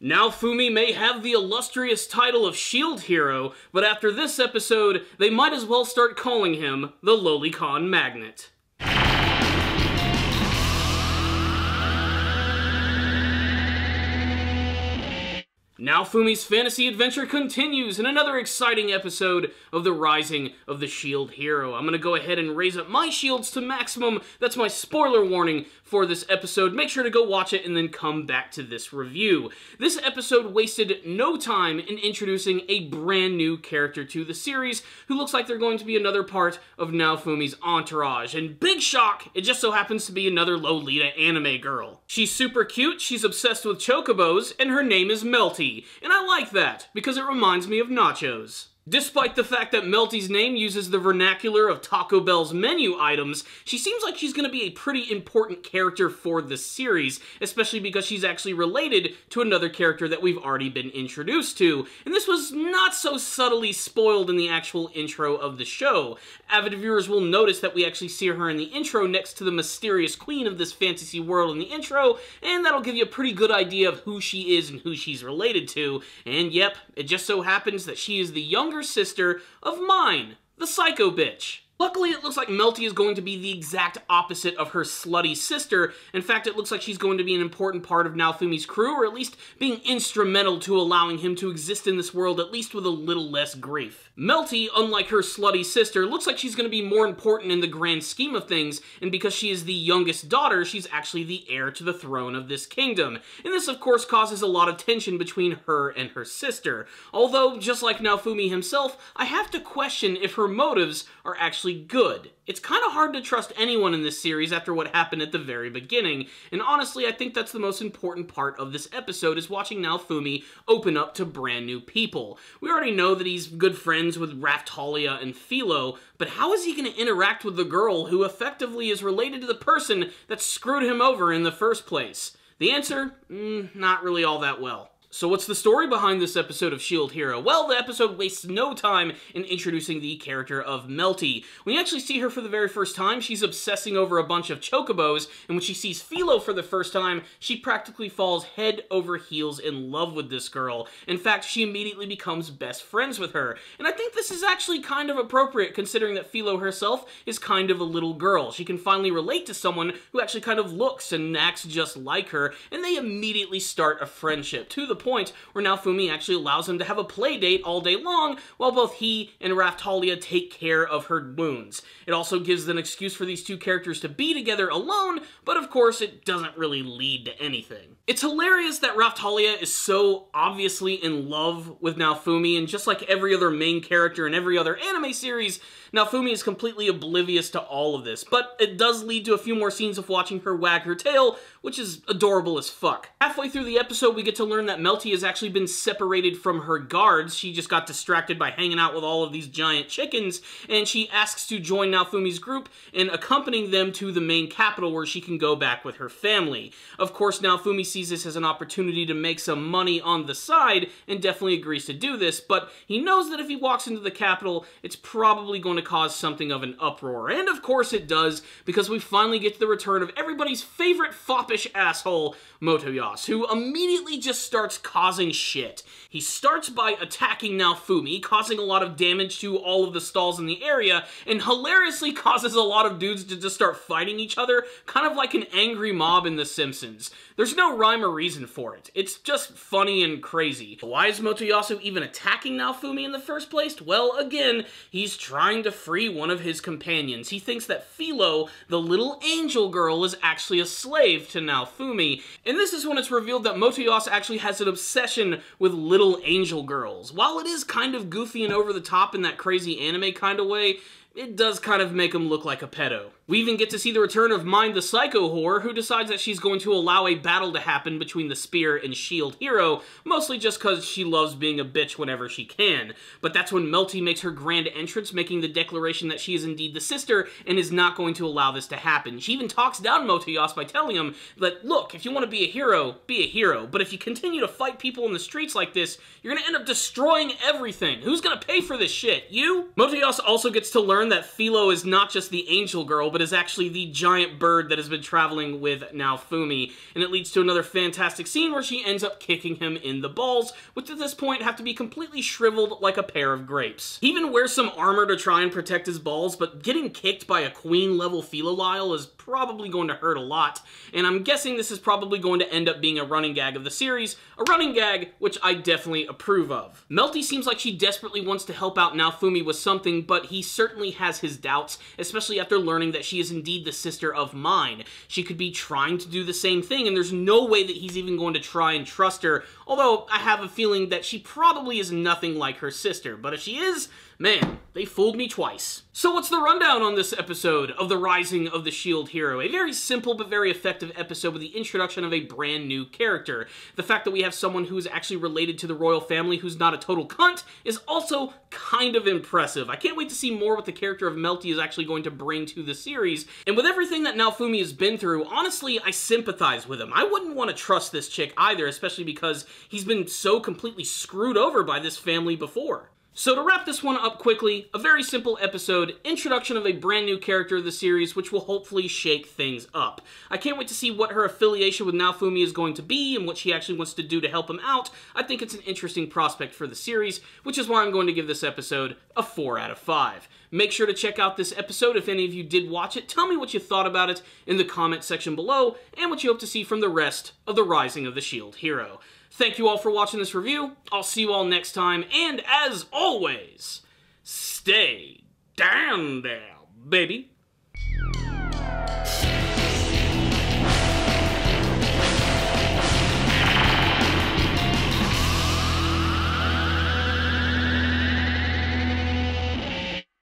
Naofumi may have the illustrious title of Shield Hero, but after this episode, they might as well start calling him the Lolicon Magnet. Naofumi's fantasy adventure continues in another exciting episode of the Rising of the Shield Hero. I'm gonna go ahead and raise up my shields to maximum. That's my spoiler warning for this episode. Make sure to go watch it and then come back to this review. This episode wasted no time in introducing a brand new character to the series who looks like they're going to be another part of Naofumi's entourage. And big shock, it just so happens to be another Lolita anime girl. She's super cute, she's obsessed with chocobos, and her name is Melty. And I like that, because it reminds me of nachos. Despite the fact that Melty's name uses the vernacular of Taco Bell's menu items, she seems like she's going to be a pretty important character for the series, especially because she's actually related to another character that we've already been introduced to, and this was not so subtly spoiled in the actual intro of the show. Avid viewers will notice that we actually see her in the intro next to the mysterious queen of this fantasy world in the intro, and that'll give you a pretty good idea of who she is and who she's related to, and yep, it just so happens that she is the younger sister of mine, the psycho bitch. Luckily, it looks like Melty is going to be the exact opposite of her slutty sister. In fact, it looks like she's going to be an important part of Naofumi's crew, or at least being instrumental to allowing him to exist in this world, at least with a little less grief. Melty, unlike her slutty sister, looks like she's going to be more important in the grand scheme of things, and because she is the youngest daughter, she's actually the heir to the throne of this kingdom. And this, of course, causes a lot of tension between her and her sister. Although, just like Naofumi himself, I have to question if her motives are actually good. It's kind of hard to trust anyone in this series after what happened at the very beginning, and honestly, I think that's the most important part of this episode, is watching Naofumi open up to brand new people. We already know that he's good friends with Raftalia and Felo, but how is he going to interact with the girl who effectively is related to the person that screwed him over in the first place? The answer? Not really all that well. So what's the story behind this episode of Shield Hero? Well, the episode wastes no time in introducing the character of Melty. When you actually see her for the very first time, she's obsessing over a bunch of chocobos, and when she sees Felo for the first time, she practically falls head over heels in love with this girl. In fact, she immediately becomes best friends with her. And I think this is actually kind of appropriate, considering that Felo herself is kind of a little girl. She can finally relate to someone who actually kind of looks and acts just like her, and they immediately start a friendship, to the point where Naofumi actually allows him to have a play date all day long while both he and Raftalia take care of her wounds. It also gives an excuse for these two characters to be together alone, but of course it doesn't really lead to anything. It's hilarious that Raftalia is so obviously in love with Naofumi, and just like every other main character in every other anime series, Naofumi is completely oblivious to all of this, but it does lead to a few more scenes of watching her wag her tail, which is adorable as fuck. Halfway through the episode, we get to learn that Melty has actually been separated from her guards. She just got distracted by hanging out with all of these giant chickens, and she asks to join Naofumi's group and accompanying them to the main capital where she can go back with her family. Of course, Naofumi sees this as an opportunity to make some money on the side and definitely agrees to do this, but he knows that if he walks into the capital, it's probably going to cause something of an uproar. And of course it does, because we finally get to the return of everybody's favorite foppish asshole, Motoyas, who immediately just starts causing shit. He starts by attacking Naofumi, causing a lot of damage to all of the stalls in the area, and hilariously causes a lot of dudes to just start fighting each other, kind of like an angry mob in The Simpsons. There's no rhyme or reason for it. It's just funny and crazy. Why is Motoyasu even attacking Naofumi in the first place? Well, again, he's trying to free one of his companions. He thinks that Felo, the little angel girl, is actually a slave to Naofumi, and this is when it's revealed that Motoyasu actually has an obsession with little angel girls. While it is kind of goofy and over the top in that crazy anime kind of way, it does kind of make him look like a pedo. We even get to see the return of Mind the Psycho Whore, who decides that she's going to allow a battle to happen between the Spear and Shield Hero, mostly just because she loves being a bitch whenever she can. But that's when Melty makes her grand entrance, making the declaration that she is indeed the sister and is not going to allow this to happen. She even talks down Motoyas by telling him that, look, if you want to be a hero, but if you continue to fight people in the streets like this, you're going to end up destroying everything. Who's going to pay for this shit? You? Motoyas also gets to learn that Felo is not just the angel girl, but but is actually the giant bird that has been traveling with Naofumi, and it leads to another fantastic scene where she ends up kicking him in the balls, which at this point have to be completely shriveled like a pair of grapes. He even wears some armor to try and protect his balls, but getting kicked by a queen-level Felo is probably going to hurt a lot, and I'm guessing this is probably going to end up being a running gag of the series, a running gag which I definitely approve of. Melty seems like she desperately wants to help out Naofumi with something, but he certainly has his doubts, especially after learning that she is indeed the sister of mine. She could be trying to do the same thing, and there's no way that he's even going to try and trust her, although I have a feeling that she probably is nothing like her sister, but if she is, man, they fooled me twice. So what's the rundown on this episode of The Rising of the Shield Hero? A very simple but very effective episode with the introduction of a brand new character. The fact that we have someone who is actually related to the royal family who's not a total cunt is also kind of impressive. I can't wait to see more what the character of Melty is actually going to bring to the series, and with everything that Naofumi has been through, honestly, I sympathize with him. I wouldn't want to trust this chick either, especially because he's been so completely screwed over by this family before. So to wrap this one up quickly, a very simple episode, introduction of a brand new character of the series, which will hopefully shake things up. I can't wait to see what her affiliation with Naofumi is going to be and what she actually wants to do to help him out. I think it's an interesting prospect for the series, which is why I'm going to give this episode a 4 out of 5. Make sure to check out this episode if any of you did watch it. Tell me what you thought about it in the comment section below, and what you hope to see from the rest of The Rising of the Shield Hero. Thank you all for watching this review. I'll see you all next time, and as always, stay down there, baby.